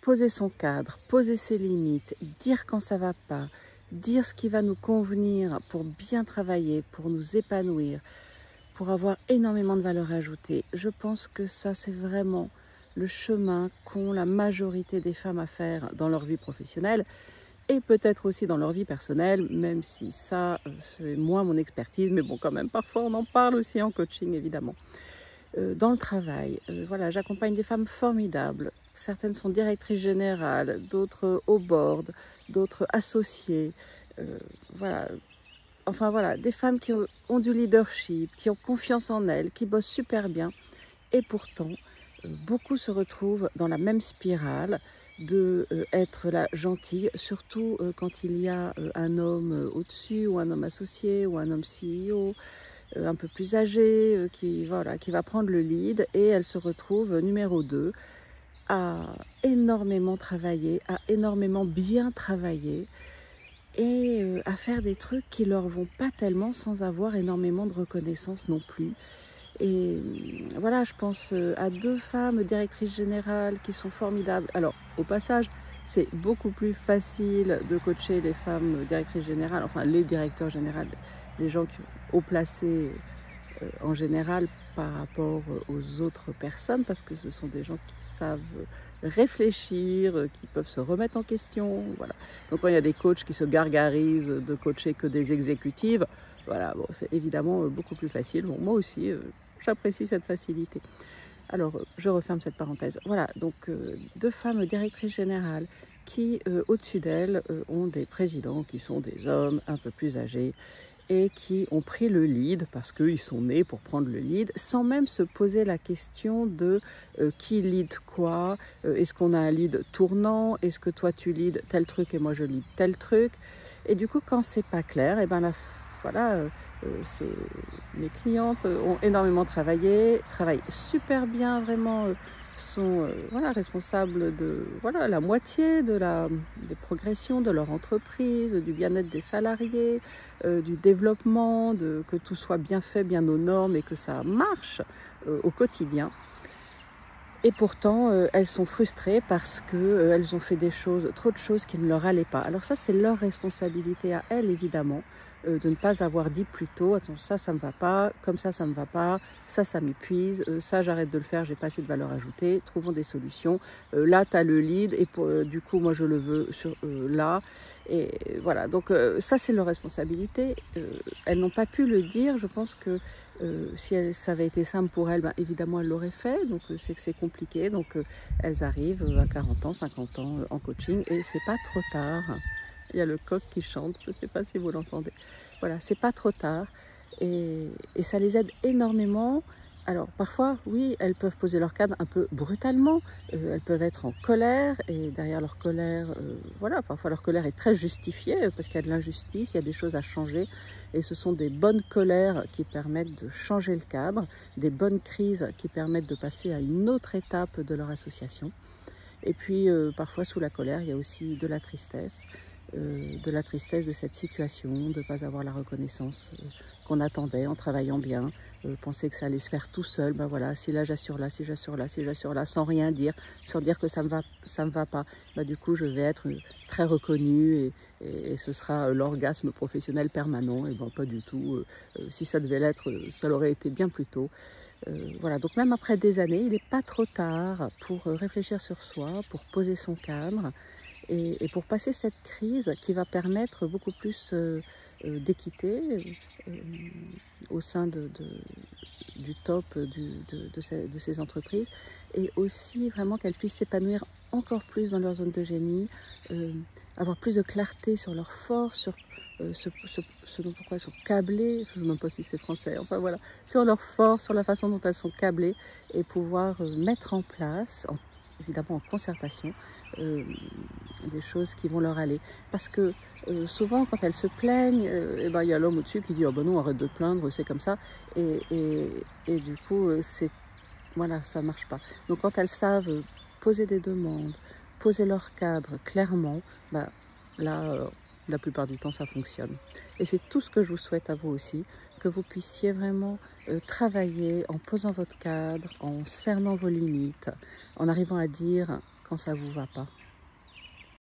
poser son cadre, poser ses limites, dire quand ça va pas, dire ce qui va nous convenir pour bien travailler, pour nous épanouir, pour avoir énormément de valeur ajoutée. Je pense que ça, c'est vraiment le chemin qu'ont la majorité des femmes à faire dans leur vie professionnelle et peut-être aussi dans leur vie personnelle, même si ça, c'est moins mon expertise, mais bon, quand même, parfois on en parle aussi en coaching, évidemment. Dans le travail, voilà, j'accompagne des femmes formidables. Certaines sont directrices générales, d'autres au board, d'autres associées. Voilà. Enfin voilà, des femmes qui ont du leadership, qui ont confiance en elles, qui bossent super bien. Et pourtant, beaucoup se retrouvent dans la même spirale de être la gentille, surtout quand il y a un homme au-dessus, ou un homme associé, ou un homme CEO, un peu plus âgé, qui va prendre le lead, et elle se retrouve numéro 2 à énormément travailler, à énormément bien travailler, et à faire des trucs qui leur vont pas tellement sans avoir énormément de reconnaissance non plus. Et voilà, je pense à 2 femmes directrices générales qui sont formidables. Alors, au passage, c'est beaucoup plus facile de coacher les femmes directrices générales, enfin les directeurs généraux, les gens qui sont haut placés en général par rapport aux autres personnes, parce que ce sont des gens qui savent réfléchir, qui peuvent se remettre en question. Voilà. Donc quand il y a des coachs qui se gargarisent de coacher que des exécutives, voilà, bon, c'est évidemment beaucoup plus facile. Bon, moi aussi, j'apprécie cette facilité. Alors, je referme cette parenthèse. Voilà, donc 2 femmes directrices générales qui, au-dessus d'elles, ont des présidents qui sont des hommes un peu plus âgés et qui ont pris le lead parce qu'ils sont nés pour prendre le lead, sans même se poser la question de qui lead quoi, est-ce qu'on a un lead tournant, est-ce que toi tu lead tel truc et moi je lead tel truc. Et du coup, quand c'est pas clair, et ben voilà, mes clientes ont énormément travaillé, travaillent super bien, vraiment, sont voilà, responsables de voilà, la moitié des progressions de leur entreprise, du bien-être des salariés, du développement, que tout soit bien fait, bien aux normes et que ça marche au quotidien. Et pourtant, elles sont frustrées parce qu'elles ont fait trop de choses qui ne leur allaient pas. Alors ça, c'est leur responsabilité à elles, évidemment, de ne pas avoir dit plus tôt, attends, ça me va pas, comme ça me va pas, ça m'épuise, ça j'arrête de le faire, j'ai pas assez de valeur ajoutée, trouvons des solutions. Là, tu as le lead et du coup, moi je le veux là. Et voilà, donc ça c'est leur responsabilité. Elles n'ont pas pu le dire, je pense que si ça avait été simple pour elles, ben, évidemment elles l'auraient fait, donc c'est que c'est compliqué, donc elles arrivent à 40 ans, 50 ans en coaching et c'est pas trop tard. Il y a le coq qui chante, je ne sais pas si vous l'entendez. Voilà, c'est pas trop tard et ça les aide énormément. Alors parfois, oui, elles peuvent poser leur cadre un peu brutalement, elles peuvent être en colère et derrière leur colère, voilà, parfois leur colère est très justifiée parce qu'il y a de l'injustice, il y a des choses à changer et ce sont des bonnes colères qui permettent de changer le cadre, des bonnes crises qui permettent de passer à une autre étape de leur association. Et puis parfois sous la colère, il y a aussi de la tristesse de cette situation, de ne pas avoir la reconnaissance qu'on attendait en travaillant bien, penser que ça allait se faire tout seul, ben voilà, si là j'assure là, si j'assure là, si j'assure là, sans rien dire, sans dire que ça me va pas, ben du coup je vais être très reconnue et ce sera l'orgasme professionnel permanent, et ben pas du tout, si ça devait l'être, ça l'aurait été bien plus tôt. Voilà, donc même après des années, il n'est pas trop tard pour réfléchir sur soi, pour poser son cadre et pour passer cette crise qui va permettre beaucoup plus d'équité au sein du top de ces entreprises et aussi vraiment qu'elles puissent s'épanouir encore plus dans leur zone de génie, avoir plus de clarté sur leurs forces, sur ce dont pourquoi elles sont câblées, je ne sais même pas si c'est français, enfin voilà, sur leurs forces, sur la façon dont elles sont câblées et pouvoir mettre en place, évidemment en concertation, des choses qui vont leur aller. Parce que souvent quand elles se plaignent, et ben, y a l'homme au-dessus qui dit « Oh ben non, arrête de te plaindre, c'est comme ça ». Et du coup, voilà, ça ne marche pas. Donc quand elles savent poser des demandes, poser leur cadre clairement, ben, là, la plupart du temps, ça fonctionne. Et c'est tout ce que je vous souhaite à vous aussi, que vous puissiez vraiment travailler en posant votre cadre, en cernant vos limites, en arrivant à dire quand ça vous va pas.